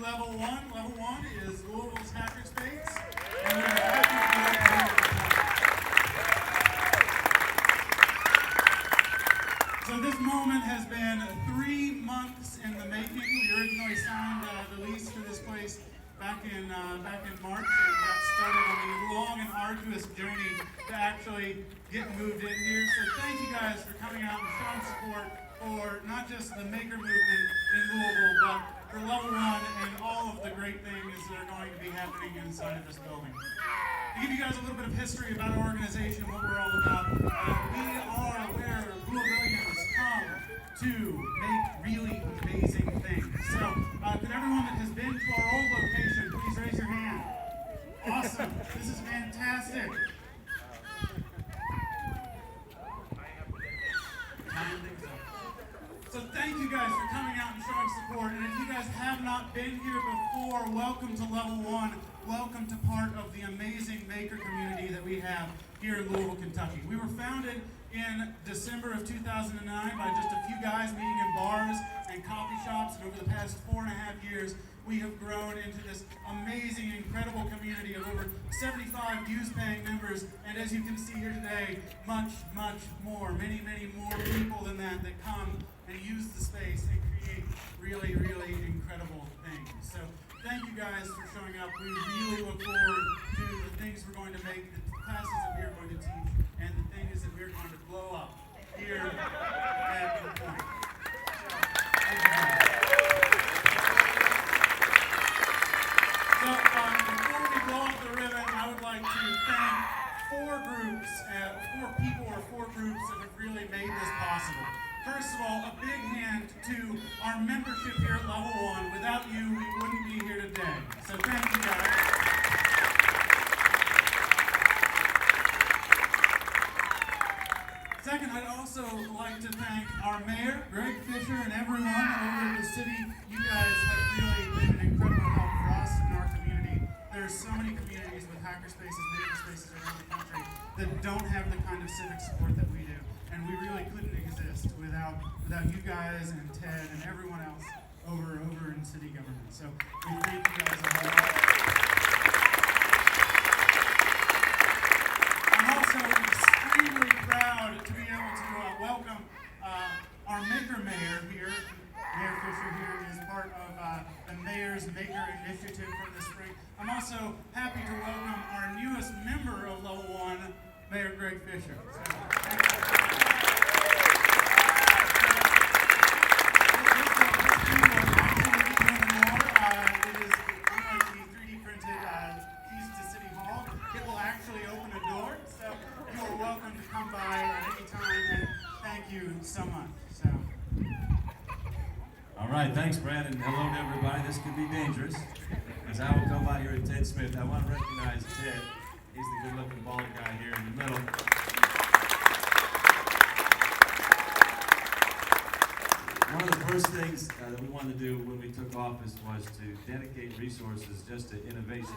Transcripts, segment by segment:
Level 1. Level 1 is Louisville's hackerspace. And we're happy to be here. So this moment has been 3 months in the making. We originally signed the lease for this place back in March, and got started on the long and arduous journey to actually get moved in here. So thank you guys for coming out and showing support for not just the maker movement in Louisville, but for Level 1 and all of the great things that are going to be happening inside of this building. To give you guys a little bit of history about our organization, what we're all about, we are where Louisvillians come to make really amazing things. So, could everyone that has been to our old location, please raise your hand? Awesome. This is fantastic. So thank you guys for coming out and showing support. And if you guys have not been here before, welcome to Level 1. Welcome to part of the amazing maker community that we have here in Louisville, Kentucky. We were founded in December of 2009 by just a few guys meeting in bars and coffee shops. And over the past 4.5 years, we have grown into this amazing, incredible community of over 75 dues-paying members. And as you can see here today, much, much more, many, many more people than that come and use the space and create really, really incredible things. So thank you guys for showing up. We really look forward to the things we're going to make, the classes that we are going to teach, and the things that we're going to blow up here at the Pointe. So before we blow up the ribbon, I would like to thank four people or four groups that have really made this possible. First of all, a big hand to our membership here at Level 1. Without you, we wouldn't be here today. So thank you guys. Second, I'd also like to thank our mayor, Greg Fisher, and everyone over at the city. You guys have really been an incredible help for us and our community. There's so many communities with hackerspaces, makerspaces around the country that don't have the kind of civic support that we do. And we really couldn't exist without you guys and Ted and everyone else over in city government. So we thank you guys a whole lot. I'm also extremely proud to be able to welcome our mayor here. Mayor Fisher here is part of the Mayor's Maker Initiative from the spring. I'm also happy to welcome our newest member of Level 1, Mayor Greg Fisher. So, thank you. So much. All right, thanks, Brad, and hello to everybody. This could be dangerous, as I will come by here at Ted Smith. I want to recognize Ted. He's the good-looking bald guy here in the middle. One of the first things that we wanted to do when we took office was to dedicate resources just to innovation.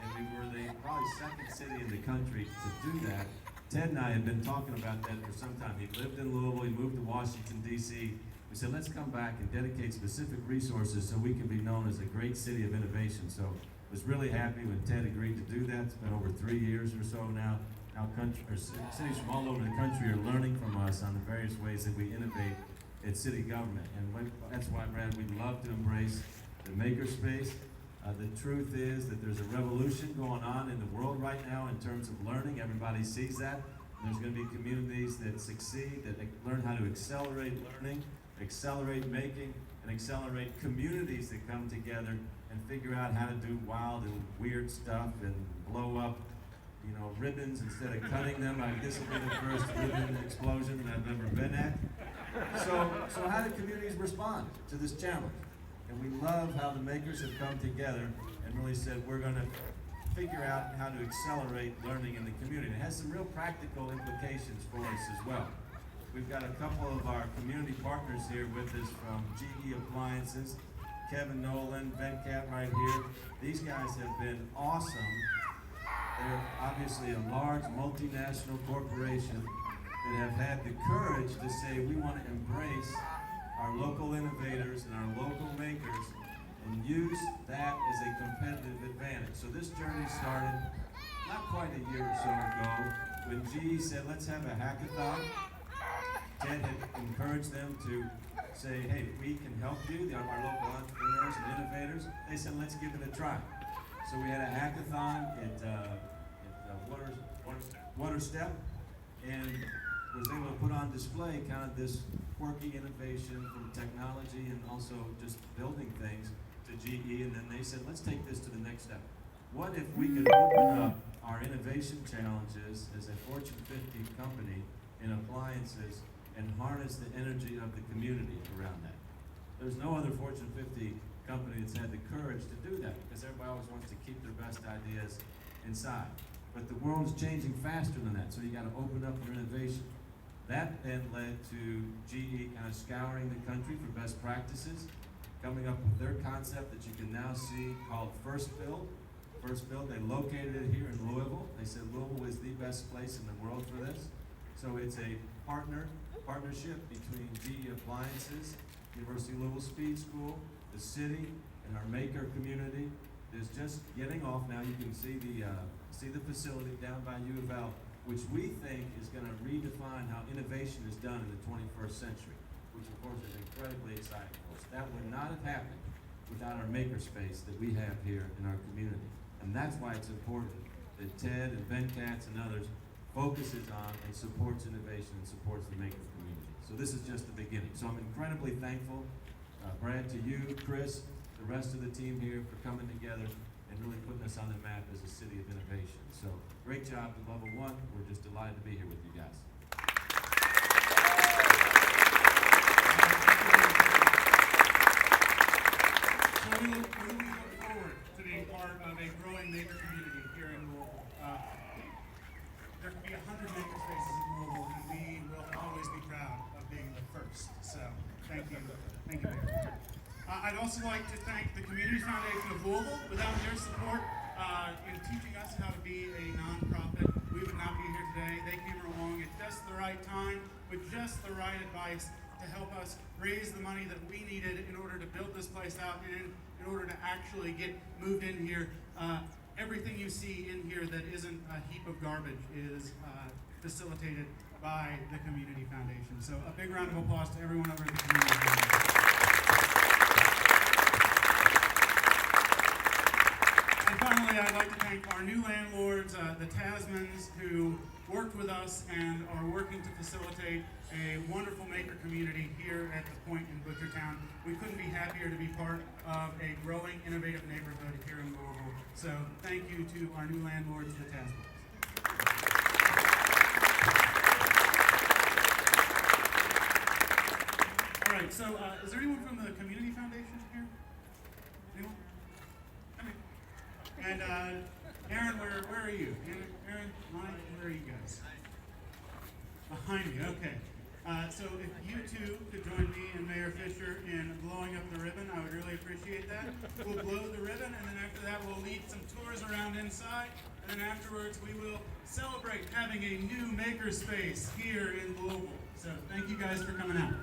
And we were the probably second city in the country to do that. Ted and I had been talking about that for some time. He lived in Louisville, he moved to Washington, D.C. We said, let's come back and dedicate specific resources so we can be known as a great city of innovation. So I was really happy when Ted agreed to do that. It's been over 3 years or so now. Now cities from all over the country are learning from us on the various ways that we innovate at city government. And that's why, Brad, we'd love to embrace the makerspace. The truth is that there's a revolution going on in the world right now in terms of learning. Everybody sees that. There's going to be communities that succeed, that learn how to accelerate learning, accelerate making, and accelerate communities that come together and figure out how to do wild and weird stuff and blow up, ribbons instead of cutting them. This will be the first ribbon explosion that I've ever been at. So how do communities respond to this challenge? And we love how the makers have come together and really said, we're going to figure out how to accelerate learning in the community. It has some real practical implications for us as well. We've got a couple of our community partners here with us from GE Appliances, Kevin Nolan, Venkat right here. These guys have been awesome. They're obviously a large multinational corporation that have had the courage to say we want to embrace our local innovators and our local makers and use that as a competitive advantage. So this journey started not quite a year or so ago when GE said, let's have a hackathon. Ted had encouraged them to say, hey, we can help you, our local entrepreneurs and innovators. They said, let's give it a try. So we had a hackathon at Water Step, and was able to put on display kind of this quirky innovation from technology and also just building things to GE. And then they said, let's take this to the next step. What if we could open up our innovation challenges as a Fortune 50 company in appliances and harness the energy of the community around that? There's no other Fortune 50 company that's had the courage to do that, because everybody always wants to keep their best ideas inside. But the world's changing faster than that, so you got to open up your innovation. That then led to GE kind of scouring the country for best practices, coming up with their concept that you can now see called First Build. First Build, they located it here in Louisville. They said Louisville is the best place in the world for this. So it's a partnership between GE Appliances, University of Louisville Speed School, the city, and our maker community. Is just getting off now. You can see the facility down by U of L, which we think is going to redefine how innovation is done in the 21st century, which of course is incredibly exciting for us. That would not have happened without our makerspace that we have here in our community. And that's why it's important that Ted and Ben Katz and others focuses on and supports innovation and supports the maker community. So this is just the beginning. So I'm incredibly thankful, Brad, to you, Chris, the rest of the team here for coming together and really putting us on the map as a city of innovation. So great job to Level 1. We're just delighted to be here with you guys. So we look forward to being part of a growing maker community here in Louisville. There can be 100 maker spaces in Louisville, and we will always be proud of being the first. So thank you, Mayor. I'd also like to thank the Community Foundation of Louisville. Without their support in teaching us how to be a nonprofit, we would not be here today. They came along at just the right time with just the right advice to help us raise the money that we needed in order to build this place out and in order to actually get moved in here. Everything you see in here that isn't a heap of garbage is facilitated by the Community Foundation. So a big round of applause to everyone over at the Community Foundation. And finally, I'd like to thank our new landlords, the Tasmans, who worked with us and are working to facilitate a wonderful maker community here at the Pointe in Butchertown. We couldn't be happier to be part of a growing, innovative neighborhood here in Louisville. So thank you to our new landlords, the Tasmans. All right, so is there anyone from the Community Foundation here? Anyone? Come here. And Aaron, where are you? Aaron, Mike, where are you guys? Behind me, okay. So if you two could join me and Mayor Fisher in blowing up the ribbon, I would really appreciate that. We'll blow the ribbon, and then after that we'll lead some tours around inside, and then afterwards we will celebrate having a new makerspace here in Louisville. So thank you guys for coming out.